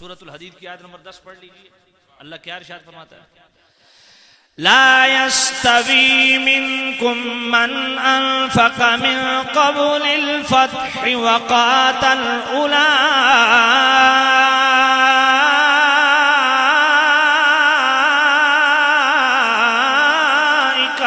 سورۃ الحدید کی آیت نمبر 10 پڑھ لیجئے. اللہ کیا ارشاد فرماتا ہے؟ لا يستوي منكم من أنفق من قبل الفتح وقاتل أولئك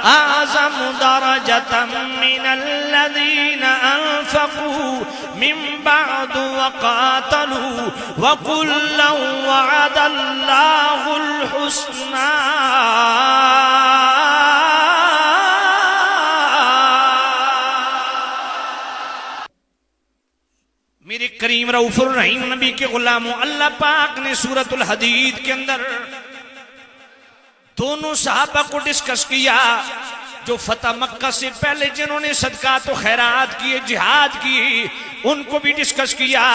أعظم درجة من الذين أنفقوا من بعد وقاتلوا وكلا وعد الله الحسنى میرے کریم رؤوف الرحیم نبی کے غلاموں، اللہ پاک نے سورۃ الحدید کے اندر دونوں صحابہ کو ڈسکس کیا جو فتح مکہ سے پہلے جنہوں نے صدقات و خیرات کیے، جہاد کی، ان کو بھی ڈسکس کیا،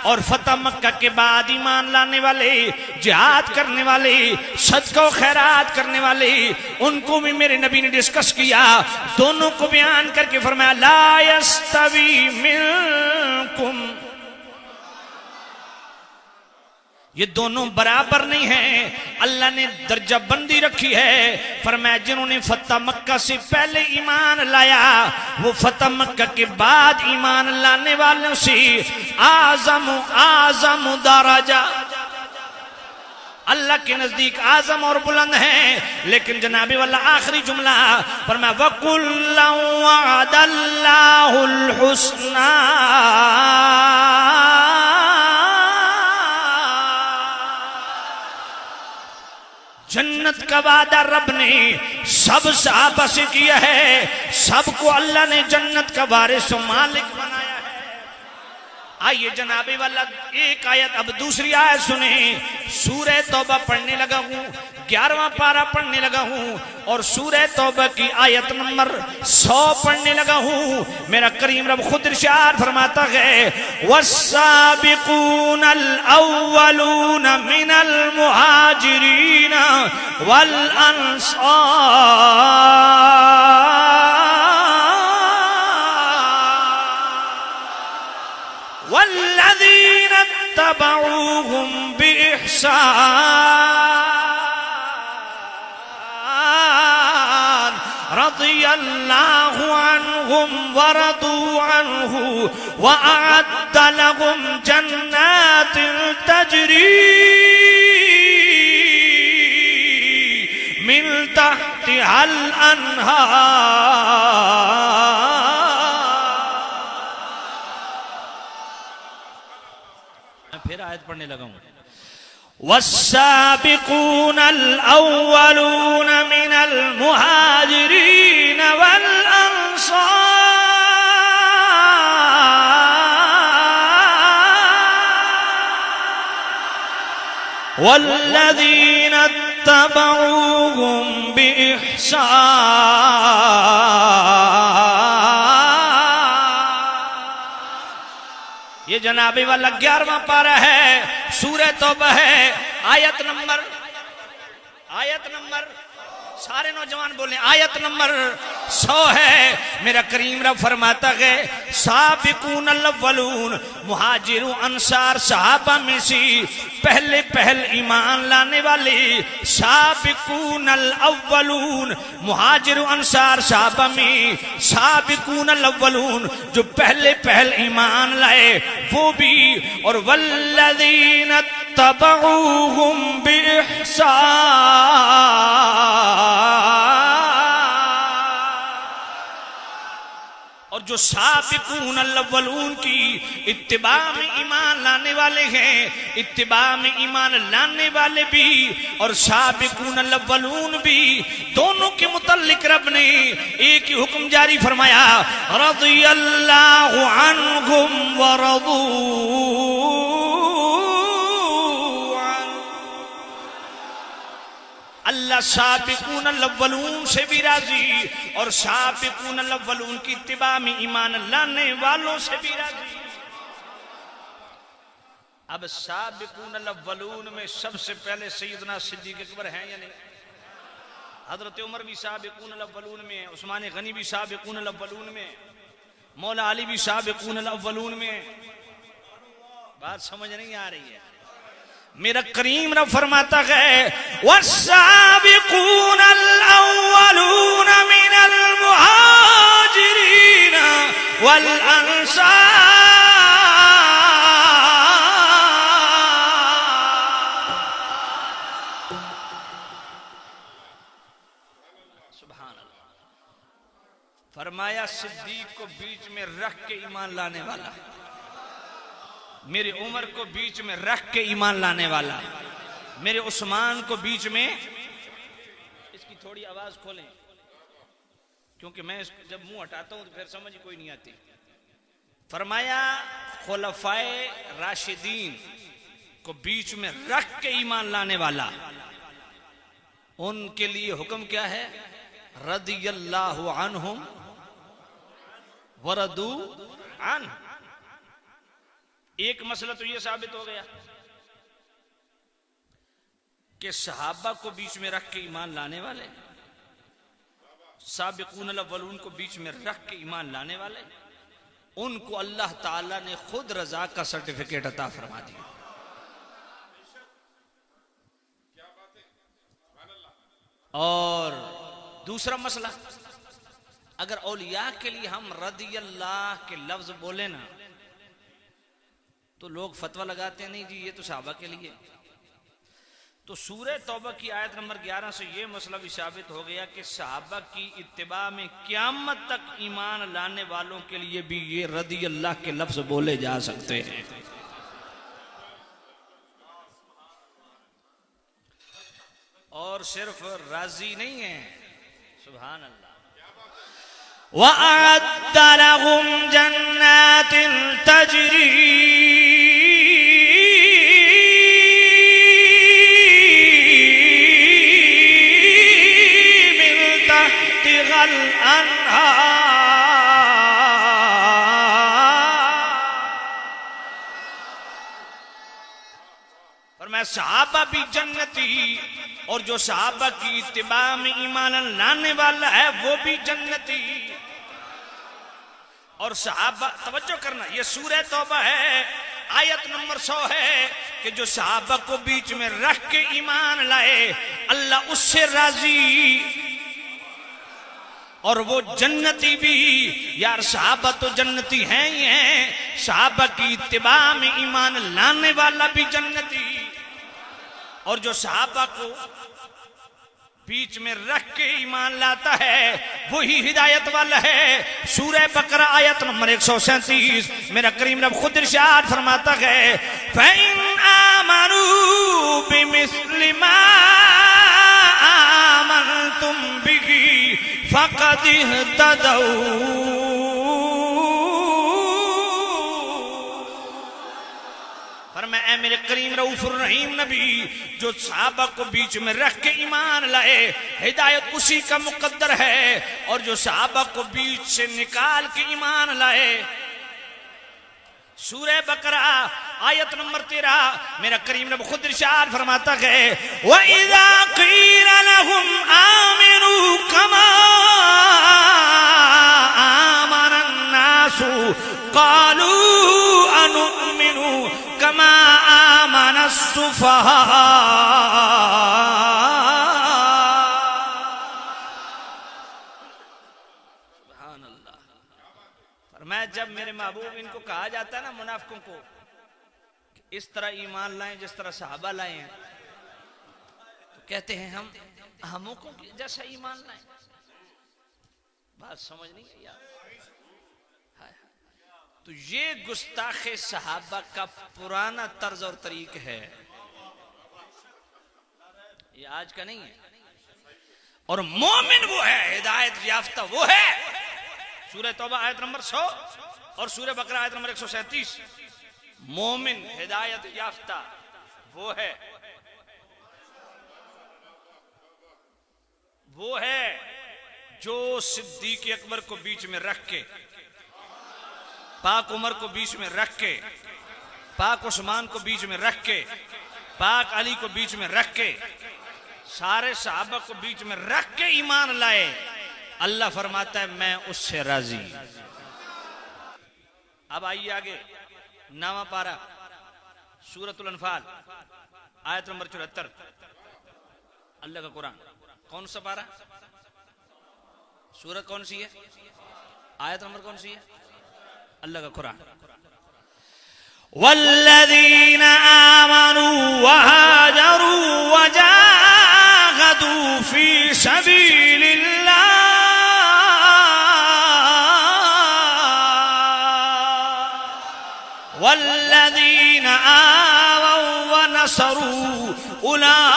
اور فتح مکہ کے بعد ایمان لانے والے، جہاد کرنے والے، صدقہ و خیرات کرنے والے، ان کو بھی میرے نبی نے ڈسکس کیا. دونوں کو بیان کر کے فرمایا لا یستوی منکم، یہ دونوں برابر نہیں ہیں. اللہ نے درجہ بندی رکھی ہے. فرمایا جنہوں نے فتح مکہ سے پہلے ایمان لایا وہ فتح مکہ کے بعد ایمان لانے والوں سے اعظم درجہ، اللہ کے نزدیک اعظم اور بلند ہیں. لیکن جناب والا آخری جملہ فرمایا وَكُلًّا وَعَدَ اللَّهُ الْحُسْنَى، جنت کا وعدہ رب نے سب صحابہ سے کیا ہے. سب کو اللہ نے جنت کا وارث و مالک بنایا ہے. آئیے جناب والا ایک آیت اب دوسری آیت سنیں. سورہ توبہ پڑھنے لگا ہوں، 11واں پارہ پڑھنے لگا ہوں، اور سورہ توبہ کی آیت نمبر 100 پڑھنے لگا ہوں. میرا کریم رب خود ارشاد فرماتا ہے وَالسَّابِقُونَ الْأَوَّلُونَ مِنَ الْمُهَاجِرِينَ وَالْأَنصَارِ وَالَّذِينَ اتَّبَعُوهُمْ بِإِحْسَانٍ رضي الله عنهم ورضوا عنه وأعد لهم جنات تجري من تحتها الأنهار. پھر آیت پڑھنے لگا ہوں والسابقون الأولون من المهاجرين والأنصار والذين اتبعوهم بإحسان. یہ جناب والا 11واں پارہ ہے، سورہ توبہ ہے. آیت نمبر سارے نوجوان بولیں آیت نمبر 100 ہے. میرا کریم رب فرماتا ہے سابقون الاولون، مہاجر و انصار صحابہ میں سے پہل ایمان لانے والے. سابقون الاولون، مہاجر و انصار صحابہ میں سابقون الاولون جو پہل ایمان لائے وہ بھی، اور والذین اتبعوهم بإحسان، اور جو سابقون الاولون کی اتباع میں ایمان لانے والے ہیں، اتباع میں ایمان لانے والے بھی اور سابقون الاولون بھی، دونوں کے متعلق رب نے ایک ہی حکم جاری فرمایا رضی اللہ عنہم ورضوا. اللہ سابقون الاولون سے بھی راضی اور سابقون الاولون کی اتباع میں ایمان لانے والوں سے بھی راضی. اب سابقون الاولون میں سب سے پہلے سیدنا صدیق اکبر ہیں یا نہیں؟ حضرت عمر بھی سابقون الاولون میں، عثمان غنی بھی سابقون الاولون میں، مولا علی بھی سابقون الاولون میں. بات سمجھ نہیں آ رہی ہے؟ میرا کریم رب فرماتا ہے والسابقون الاولون من المہاجرین والانصار سبحان اللہ. فرمایا صدیق کو بیچ میں رکھ کے ایمان لانے والا، میرے عمر کو بیچ میں رکھ کے ایمان لانے والا، میرے عثمان کو بیچ میں. اس کی تھوڑی آواز کھولیں کیونکہ میں جب منہ ہٹاتا ہوں تو پھر سمجھ کوئی نہیں آتی. فرمایا خلفائے راشدین کو بیچ میں رکھ کے ایمان لانے والا، ان کے لیے حکم کیا ہے؟ رضی اللہ عنہم وردو عنہ. ایک مسئلہ تو یہ ثابت ہو گیا کہ صحابہ کو بیچ میں رکھ کے ایمان لانے والے، سابقون الاولون کو بیچ میں رکھ کے ایمان لانے والے، ان کو اللہ تعالیٰ نے خود رضا کا سرٹیفکیٹ عطا فرما دیا. اور دوسرا مسئلہ، اگر اولیاء کے لیے ہم رضی اللہ کے لفظ بولیں نا تو لوگ فتویٰ لگاتے ہیں نہیں جی یہ تو صحابہ کے لیے. تو سورہ توبہ کی آیت نمبر 11 سے یہ مسئلہ بھی ثابت ہو گیا کہ صحابہ کی اتباع میں قیامت تک ایمان لانے والوں کے لیے بھی یہ رضی اللہ کے لفظ بولے جا سکتے ہیں. اور صرف راضی نہیں ہیں. سبحان اللہ. وَأَعَدَّ لَهُمْ جَنَّاتٍ تَجْرِي مِن تَحْتِهَا الْأَنْهَارُ. فرمایا صحابہ بھی جنتی، اور جو صحابہ کی اتباع میں ایمان لانے والا ہے وہ بھی جنتی. اور صحابہ، توجہ کرنا، یہ سورہ توبہ ہے، آیت نمبر 100 ہے کہ جو صحابہ کو بیچ میں رکھ کے ایمان لائے اللہ اس سے راضی، اور وہ جنتی بھی. یار صحابہ تو جنتی ہیں ہی ہیں، صحابہ کی اتباع میں ایمان لانے والا بھی جنتی، اور جو صحابہ کو بیچ میں رکھ کے ایمان لاتا ہے وہی ہدایت والا ہے. سورہ بقرہ آیت نمبر 137 میرا کریم رب خود ارشاد فرماتا ہے فَإِنْ آمَنُوا بِمِثْلِ مَا آمَنْتُمْ بِهِ فَقَدِ اهْتَدَوْا. فرمایا اے میرے کریم رؤوف الرحیم نبی، جو صحابہ کو بیچ میں رکھ کے ایمان لائے ہدایت اسی کا مقدر ہے، اور جو صحابہ کو بیچ سے نکال کے ایمان لائے. سورہ بقرہ آیت نمبر 13 میرا کریم رب خود ارشاد فرماتا ہے وَإِذَا قِيلَ لَهُمْ آمِنُوا كَمَا آمَنَ النَّاسُ قَالُوا أَنُؤْمِنُ كَمَا آمَنَ السُّفَهَاءُ. سبحان اللہ. فرمایا جب میرے محبوب ان کو کہا جاتا ہے نا منافقوں کو کہ اس طرح ایمان لائیں جس طرح صحابہ لائے ہیں، تو کہتے ہیں ہموں کو جیسا ایمان لائیں. بات سمجھ نہیں ہے یار. تو یہ گستاخ صحابہ کا پرانا طرز اور طریق ہے، یہ آج کا نہیں ہے. اور مومن وہ ہے، ہدایت یافتہ وہ ہے. سورہ توبہ آیت نمبر 100 اور سورہ بقرہ آیت نمبر 137. مومن ہدایت یافتہ وہ ہے جو صدیق اکبر کو بیچ میں رکھ کے، پاک عمر کو بیچ میں رکھ کے، پاک عثمان کو بیچ میں رکھ کے، پاک علی کو بیچ میں رکھ کے، سارے صحابہ کو بیچ میں رکھ کے ایمان لائے. اللہ فرماتا ہے میں اس سے راضی. اب آئیے آگے 9واں پارہ سورۃ الانفال آیت نمبر 74. اللہ کا قرآن. کون سا پارہ؟ سورت کون سی ہے؟ آیت نمبر کون سی ہے؟ اللہ کا قرآن. والذین آمنوا وہاجروا وجاہدوا فی سبیل اللہ والذین آووا ونصروا اولئک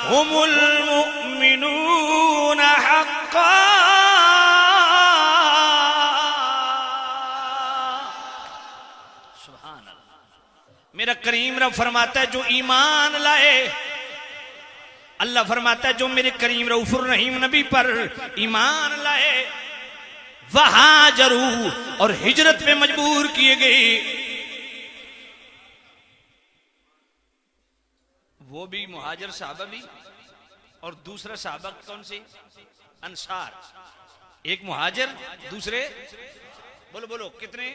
هم المؤمنون حقا. سبحان اللہ. میرا کریم رب فرماتا ہے جو ایمان لائے، اللہ فرماتا ہے جو میرے کریم رؤوف الرحیم نبی پر ایمان لائے، وہاجروا اور ہجرت پہ مجبور کیے گئے، وہ بھی مہاجر صحابہ بھی، اور دوسرا صحابہ کون سے؟ انصار. ایک مہاجر، دوسرے بولو بولو کتنے؟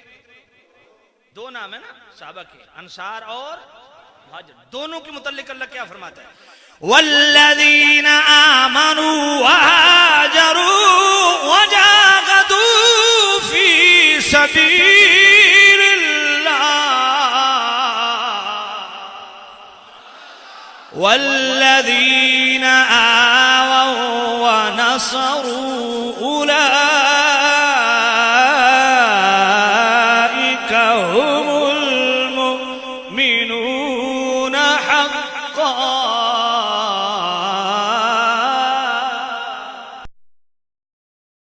دو نام ہے نا صحابہ کے، انصار اور مہاجر. دونوں کے متعلق اللہ کیا فرماتا ہے؟ والذین آمنوا وہاجروا وجاہدوا فی سبیل والذین آووا ونصروا اولئک